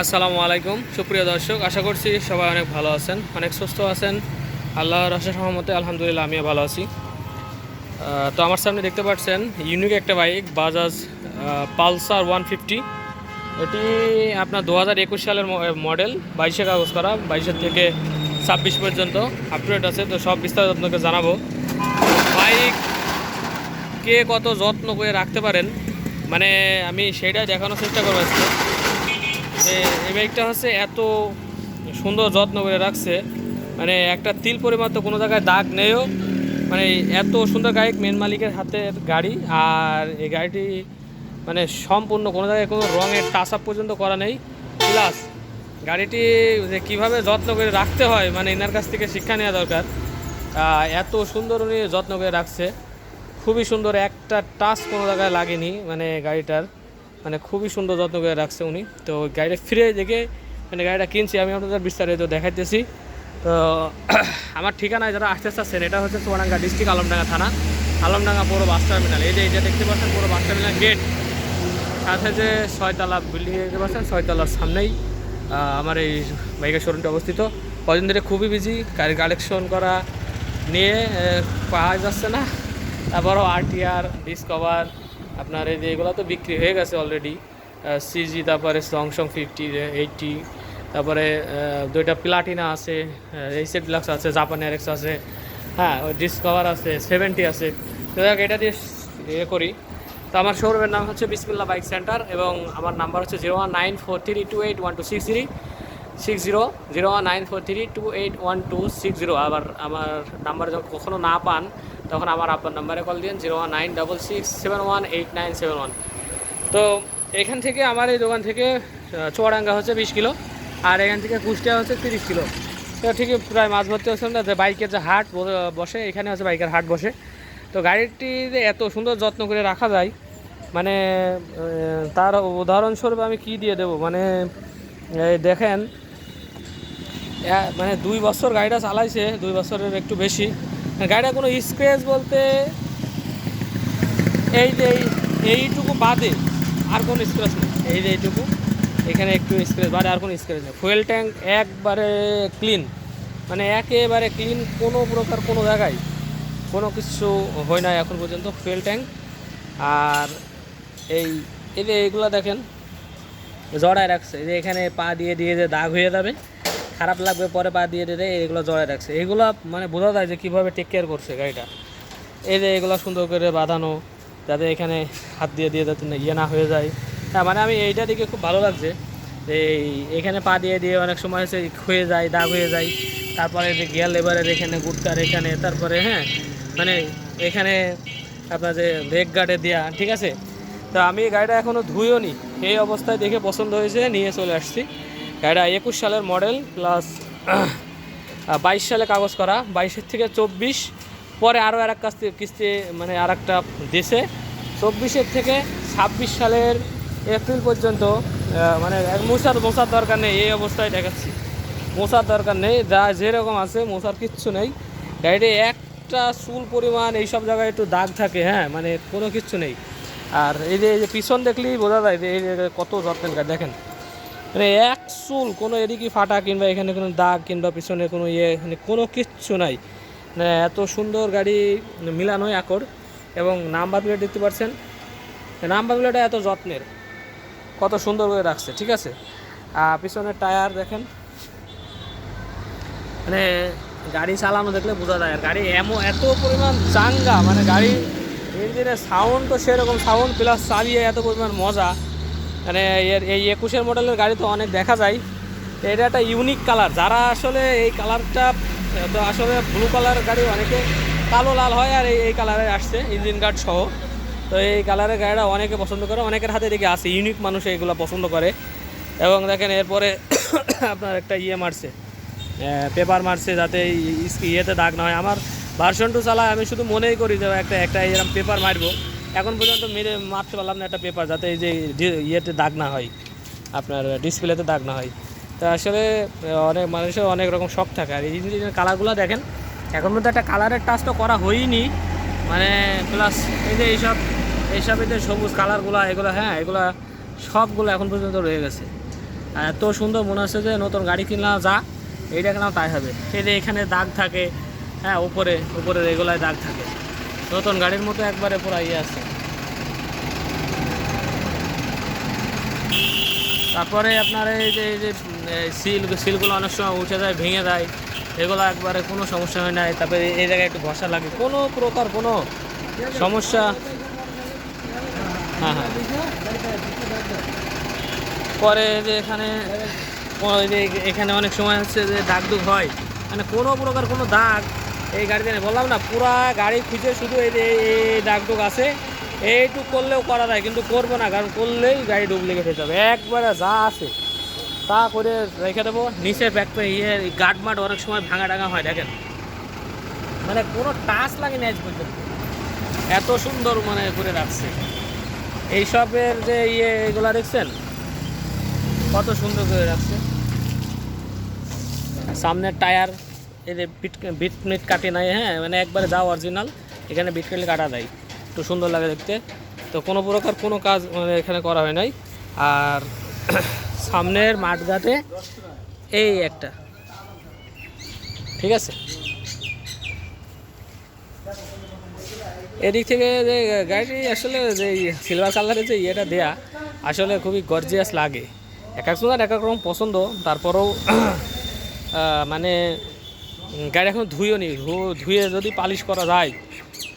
আসসালামু আলাইকুম সুপ্রিয় দর্শক, আশা করছি সবাই অনেক ভালো আছেন, অনেক সুস্থ আছেন। আল্লাহর অশেষ রহমতে আলহামদুলিল্লাহ আমিও ভালো আছি। তো আমার সামনে দেখতে পাচ্ছেন ইউনিক একটা বাইক, বাজাজ পালসার 150। এটি আপনার 2021 সালের মডেল, 22-এ কাগজ করা, 22-এর থেকে 26 পর্যন্ত আপডেট আছে। তো সব বিস্তারিত আপনাকে জানাবো। বাইক কে কত যত্ন করে রাখতে পারেন, মানে আমি সেইটাই দেখানোর চেষ্টা করবো আজকে। এই বাইকটা হচ্ছে এত সুন্দর যত্ন করে রাখছে, মানে একটা তিল পরিমাণ তো কোনো জায়গায় দাগ নেইও। মানে এত সুন্দর বাইক, মেন মালিকের হাতের গাড়ি। আর এই গাড়িটি মানে সম্পূর্ণ কোনো জায়গায় কোনো রঙের টাচ আপ পর্যন্ত করা নেই। প্লাস গাড়িটি যে কীভাবে যত্ন করে রাখতে হয়, মানে এনার কাছ থেকে শিক্ষা নেওয়া দরকার। এত সুন্দর উনি যত্ন করে রাখছে, খুবই সুন্দর, একটা টাচ কোনো জায়গায় লাগেনি মানে গাড়িটার, মানে খুবই সুন্দর যত্ন করে রাখছে উনি। তো গাড়িটা ফিরে দেখে মানে গাড়িটা কিনছি, আমি আপনাদের বিস্তারিত দেখাইতেছি। তো আমার ঠিকানায় যারা আসতে চাচ্ছেন, এটা হচ্ছে চুয়াডাঙ্গা ডিস্ট্রিক্ট, আলমডাঙ্গা থানা, আলমডাঙ্গা পৌর বাস টার্মিনাল। এই যে এটা দেখতে পাচ্ছেন পৌর বাস টার্মিনাল গেট, সাথে যে 6তলা বিল্ডিং দেখতে পাচ্ছেন, 6তলার সামনেই আমার এই বাইকের শোরুমটা অবস্থিত। কদিন ধরে খুবই বিজি, গাড়ি কালেকশন করা নিয়ে পাওয়া যাচ্ছে না। তারপরও আরটিআর, ডিসকভার, আপনার এই যে এগুলো তো বিক্রি হয়ে গেছে অলরেডি। সিজি, তারপরে সংসং 50-80, তারপরে দুইটা প্লাটিনা আছে, এইচএফ ডিলাক্স আছে, জাপান এরএক্স আছে, হ্যাঁ ওই ডিসকভার আছে, 70 আছে। তো এটা দিয়ে ইয়ে করি। তো আমার শোরুমের নাম হচ্ছে বিসমিল্লাহ বাইক সেন্টার, এবং আমার নাম্বার হচ্ছে 01943281260, 01943281260। আবার আমার নাম্বার যখন কখনও না পান, তখন আমার আপনার নাম্বারে কল দিন, 01966718971। তো এখান থেকে আমার এই দোকান থেকে চুয়াডাঙ্গা হচ্ছে 20 কিলো, আর এখান থেকে কুষ্টিয়া হচ্ছে 30 কিলো। তো ঠিকই প্রায় মাঝ ভর্তি হচ্ছে না, যে বাইকের যে হাট বসে, এখানে হচ্ছে বাইকের হাট বসে। তো গাড়িটি যে এত সুন্দর যত্ন করে রাখা যায়, মানে তার উদাহরণস্বরূপ আমি কি দিয়ে দেবো, মানে দেখেন, মানে 2 বছর গাড়িটা চালাইছে, 2 বছরের একটু বেশি। গাড়িটা কোনো স্ক্র্যাচ বলতে এই যে এইটুকু বাদে আর কোনো স্ক্র্যাচ নেই। এই যে এইটুকু, এখানে একটু স্ক্র্যাচ বাদে আর কোনো স্ক্র্যাচ নেই। ফুয়েল ট্যাঙ্ক একবারে ক্লিন, মানে একেবারে ক্লিন, কোনো প্রকার কোনো জায়গায় কোনো কিছু হয় না এখন পর্যন্ত ফুয়েল ট্যাঙ্ক। আর এই এই যে এইগুলো দেখেন জড়ায় রাখছে, এই যে এখানে পা দিয়ে দিয়ে যে দাগ হয়ে যাবে, খারাপ লাগবে পরে পা দিয়ে দিয়ে এগুলো জড়ায় রাখছে। এগুলো মানে বোঝা যায় যে কীভাবে টেক কেয়ার করছে গাড়িটা। এই যে এগুলো সুন্দর করে বাঁধানো, যাতে এখানে হাত দিয়ে দিয়ে যাতে ইয়ে না হয়ে যায়। হ্যাঁ, মানে আমি এইটা দিকে খুব ভালো লাগছে, এই এখানে পা দিয়ে দিয়ে অনেক সময় হচ্ছে হয়ে যায়, দাগ হয়ে যায়। তারপরে যে গিয়ার লেবারের এখানে, গুটকার এখানে, তারপরে হ্যাঁ মানে এখানে আপনার যে লেগ গার্ডে দেওয়া, ঠিক আছে। তো আমি গাড়িটা এখনও ধুইও নি, এই অবস্থায় দেখে পছন্দ হয়েছে, নিয়ে চলে আসছি। গাড়িটা 21 সালের মডেল, প্লাস 22 সালে কাগজ করা, 22-এর থেকে 24, পরে আরও আর এক কিস্তি মানে আর একটা দেশে 24-এর থেকে 26 সালের এপ্রিল পর্যন্ত। মানে মোছার দরকার নেই, এই অবস্থায় দেখাচ্ছি, মোছার দরকার নেই, যা যেরকম আছে মোছার কিচ্ছু নেই। গাড়িতে একটা চুল পরিমাণ এইসব জায়গায় একটু দাগ থাকে, হ্যাঁ মানে কোনো কিচ্ছু নেই। আর এই যে পিছন দেখলেই বোঝা যায় যে এই কত যত্নের গাড়ি, দেখেন মানে এক চুল কোনো এদিকে ফাটা কিংবা এখানে কোনো দাগ কিংবা পিছনে কোনো এখানে কোনো কিচ্ছু নাই। মানে এত সুন্দর গাড়ি, মিলানোই আকর। এবং নাম্বার প্লেট দেখতে পাচ্ছেন, নাম্বার প্লেটটা এত যত্নের, কত সুন্দর করে রাখছে, ঠিক আছে। পিছনের টায়ার দেখেন, মানে গাড়ি চালানো দেখলে বোঝা যায়। আর গাড়ি এত পরিমাণ চাঙ্গা, মানে গাড়ি ইঞ্জিনের সাউন্ড তো সেরকম সাউন্ড, প্লাস চালিয়ে এত পরিমাণ মজা। মানে এই 21-এর মডেলের গাড়ি তো অনেক দেখা যায়, এটা একটা ইউনিক কালার। যারা আসলে এই কালারটা, তো আসলে ব্লু কালার গাড়ি অনেকে কালো লাল হয়, আর এই কালারে আসছে ইঞ্জিন গার্ড সহ। তো এই কালারের গাড়িটা অনেকে পছন্দ করে, অনেকের হাতে দেখে আসে, ইউনিক মানুষ এগুলো পছন্দ করে। এবং দেখেন এরপরে আপনার একটা মারছে, পেপার মারছে, যাতে ইয়েতে দাগ না হয়। আমার ভার্সন 2 চালায়, আমি শুধু মনেই করি যে একটা এরকম পেপার মারবো, এখন পর্যন্ত মারতে পারলাম না একটা পেপার, যাতে এই যে ইয়েতে দাগ না হয়, আপনার ডিসপ্লেতে দাগ না হয়। তো আসলে অনেক মানুষের অনেক রকম শখ থাকে। আর এই ইঞ্জিনের কালারগুলো দেখেন, এখন পর্যন্ত একটা কালারের টাচ তো করা হয়নি, মানে প্লাস এই যে এইসব এই যে সবুজ কালারগুলো, এগুলো হ্যাঁ এগুলো সবগুলো এখন পর্যন্ত রয়ে গেছে। এত সুন্দর মনে হচ্ছে যে নতুন গাড়ি কিনলাম যা এইটা কিনলাম তাই হবে। এই যে এখানে দাগ থাকে, হ্যাঁ উপরে উপরে রেগুলার দাগ থাকে, নতুন গাড়ির মতো একবারে পুরো ইয়ে আছে। তারপরে আপনার এই যে সিলগুলো অনেক সময় উঠে যায়, ভেঙে যায়, এগুলো একবারে কোনো সমস্যা হয় না। তারপরে এই জায়গায় একটু ঘষা লাগে, কোনো প্রকার কোনো সমস্যা। হ্যাঁ হ্যাঁ। পরে যে এখানে এখানে অনেক সময় হচ্ছে যে দাগ দুগ হয়, মানে কোনো প্রকার কোনো দাগ এই গাড়িতে নেই। বললাম না পুরা গাড়ি খুঁজে শুধু এই যে এই দাগ দুগ আছে, এইটুক করলেও করা যায়, কিন্তু করবো না, কারণ করলেই গাড়ি ডুপ্লিকেট হয়ে যাবে। একবারে যা আছে তা করে রেখে দেবো। নিচে গার্ড মাড অনেক সময় ভাঙা টাঙা হয়, দেখেন মানে কোনো টাচ লাগে না আজ পর্যন্ত, এত সুন্দর মানে করে রাখছে। এইসবের যে এগুলা দেখছেন কত সুন্দর করে রাখছে। সামনের টায়ার এই যে বিট মিট কাটে নাই, হ্যাঁ মানে একবারে যাও অরিজিনাল, এখানে বিট কেটে কাটা দেয়, একটু সুন্দর লাগে দেখতে। তো কোনো প্রকার কোনো কাজ মানে এখানে করা হয় নাই। আর সামনের মাঠঘাটে এই একটা, ঠিক আছে। এদিক থেকে যে গাড়িটি আসলে যে সিলভার কালারের যে ইয়েটা দেয়া আসলে খুবই গর্জিয়াস লাগে। এক একজনের এক এক রকম পছন্দ, তারপরেও মানে গাড়ি এখন ধুয়েও নি, ধুয়ে যদি পালিশ করা যায়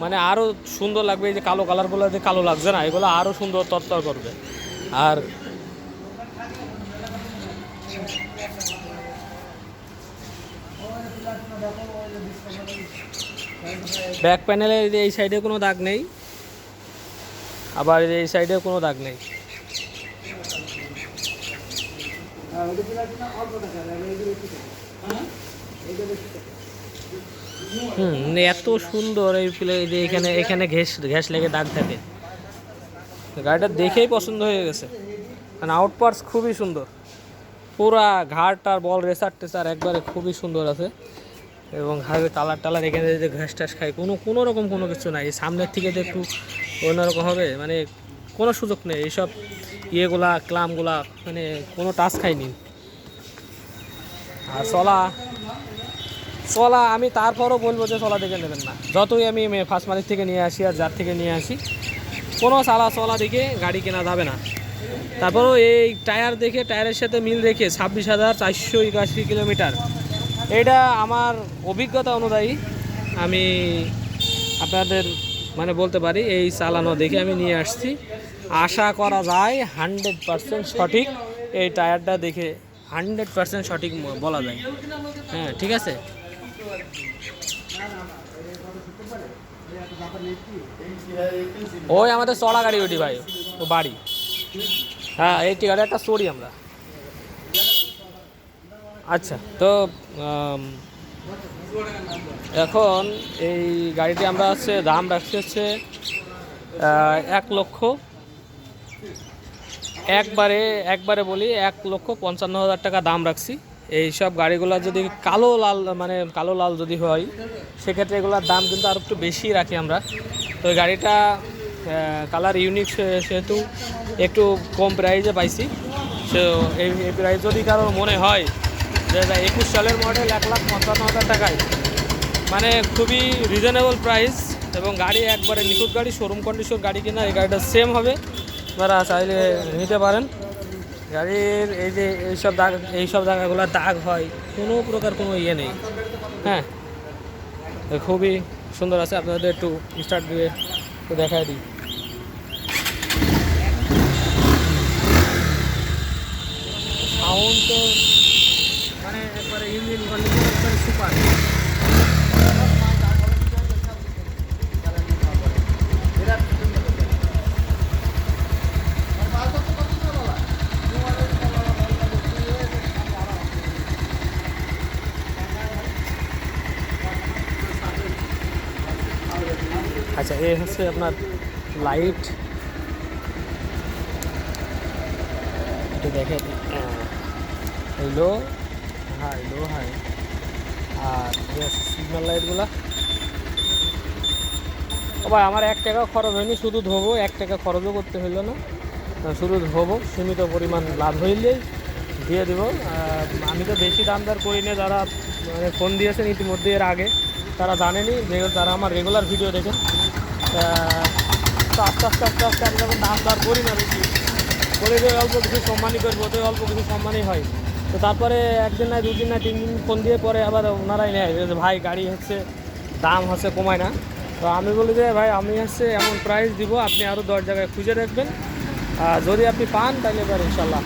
মানে আরও সুন্দর লাগবে। এই যে কালো কালারগুলো যে কালো লাগছে না, এগুলো আরও সুন্দর তরতর করবে। আর ব্যাক প্যানেলে এই সাইডে কোনো দাগ নেই, আবার এই সাইডে কোনো দাগ নেই। এত সুন্দর এই যে এখানে এখানে ঘ্যাস লেগে দাগ থাকে, গাড়িটা দেখেই পছন্দ হয়ে গেছে। মানে আউটপার্টস খুবই সুন্দর, পুরা ঘাট আর বল রেসার টেসার একবারে খুবই সুন্দর আছে। এবং ঘাড়ের টালার এখানে যে ঘাস টাস খায়, কোনো রকম কোনো কিছু নাই। সামনের থেকে যে একটু অন্যরকম হবে, মানে কোনো সুযোগ নেই। এইসব ইয়েগুলা ক্লামগুলা মানে কোনো টাচ খাইনি। আর চলা আমি তারপরও বলবো যে চলা দেখে নেবেন না, যতই আমি ফার্স্ট মালিক থেকে নিয়ে আসি আর যার থেকে নিয়ে আসি, কোনো চলা দেখে গাড়ি কেনা যাবে না। তারপরেও এই টায়ার দেখে, টায়ারের সাথে মিল রেখে 26,481 কিলোমিটার, এটা আমার অভিজ্ঞতা অনুযায়ী আমি আপনাদের মানে বলতে পারি এই চালানো দেখে আমি নিয়ে আসছি। আশা করা যায় 100% সঠিক, এই টায়ারটা দেখে 100% সঠিক বলা যায়। হ্যাঁ ঠিক আছে। ওই আমাদের চড়া গাড়ি ওটি ভাই, ও বাড়ি। হ্যাঁ এই টিকাটা একটা স্টোরি আমরা। আচ্ছা তো এখন এই গাড়িটি আমরা হচ্ছে দাম রাখছি হচ্ছে 1 লক্ষ, একবারে বলি 1,55,000 টাকা দাম রাখছি। এই সব গাড়িগুলো যদি কালো লাল যদি হয়, সেক্ষেত্রে এগুলোর দাম কিন্তু আর একটু বেশি রাখি আমরা। তো এই গাড়িটা কালার ইউনিক সেহেতু একটু কম প্রাইসে পাইছি। সো এই প্রাইস যদি কারোর মনে হয় যে 21 সালের মডেল 1,55,000 টাকায়, মানে খুবই রিজনেবল প্রাইস, এবং গাড়ি একবারে নিখুঁত গাড়ি, শোরুম কন্ডিশন গাড়ি কিনা এই গাড়িটা সেম হবে, আপনারা চাইলে নিতে পারেন। গাড়ির এই যে এইসব জায়গাগুলো দাগ হয়, কোনো প্রকার কোনো ইয়ে নেই। হ্যাঁ খুবই সুন্দর আছে। আপনাদের একটু স্টার্ট দিয়ে একটু দেখাই দিই। সাউন্ড তো মানে একবারে ইঞ্জিন কন্ডিশন একবারে সুপার। আচ্ছা এই হচ্ছে আপনার লাইট, একটু দেখে লো হাই। আর সিগন্যাল লাইটগুলা ভাই আমার 1 টাকা খরচ হয়নি, শুধু ধোবো, 1 টাকা খরচও করতে হইলো না, শুধু ধোবো, সীমিত পরিমাণ লাভ হইলেই দিয়ে দিব। আমি তো বেশি দাম দর করি না, যারা মানে ফোন দিয়েছেন ইতিমধ্যে এর আগে তারা জানেনি, যে যারা আমার রেগুলার ভিডিও দেখেন। তো আস্তে আস্তে আস্তে আস্তে আমি যখন দাম দর করি না বেশি, করে যে অল্প কিছু সম্মানই করবো, তো অল্প কিছু সম্মানই হয়। তো তারপরে একদিন না, দুদিন না, 3 দিন ফোন দিয়ে পরে আবার ওনারাই নেয় যে ভাই গাড়ি হচ্ছে দাম হচ্ছে কমায় না। তো আমি বলি যে ভাই আমি হচ্ছে এমন প্রাইস দিব, আপনি আরও 10 জায়গায় খুঁজে রাখবেন, যদি আপনি পান তাহলে এবার ইনশাল্লাহ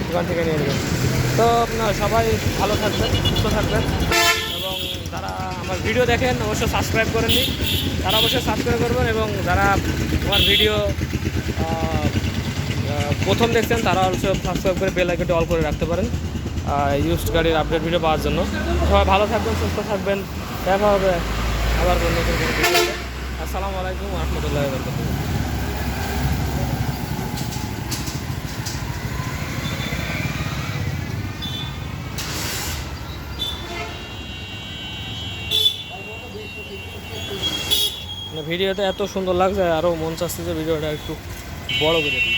দোকান থেকে নিয়ে নেবেন। তো সবাই ভালো থাকবেন, সুস্থ থাকবেন, এবং যারা আমার ভিডিও দেখেন অবশ্যই সাবস্ক্রাইব করেননি তারা অবশ্যই সাবস্ক্রাইব করবেন, এবং যারা আমার ভিডিও প্রথম দেখছেন তারা অবশ্যই সাবস্ক্রাইব করে বেল আইকনটি অল করে রাখতে পারেন ইউজড গাড়ির আপডেট ভিডিও পাওয়ার জন্য। সবাই ভালো থাকবেন, সুস্থ থাকবেন, দেখা হবে আবার নতুন কোনো ভিডিওতে। আসসালামু আলাইকুম ওয়া রাহমাতুল্লাহি ওয়া বারাকাতুহু। ভিডিওটা এত সুন্দর লাগছে, আরও মন চাচ্ছে যে ভিডিওটা একটু বড় করে দিই।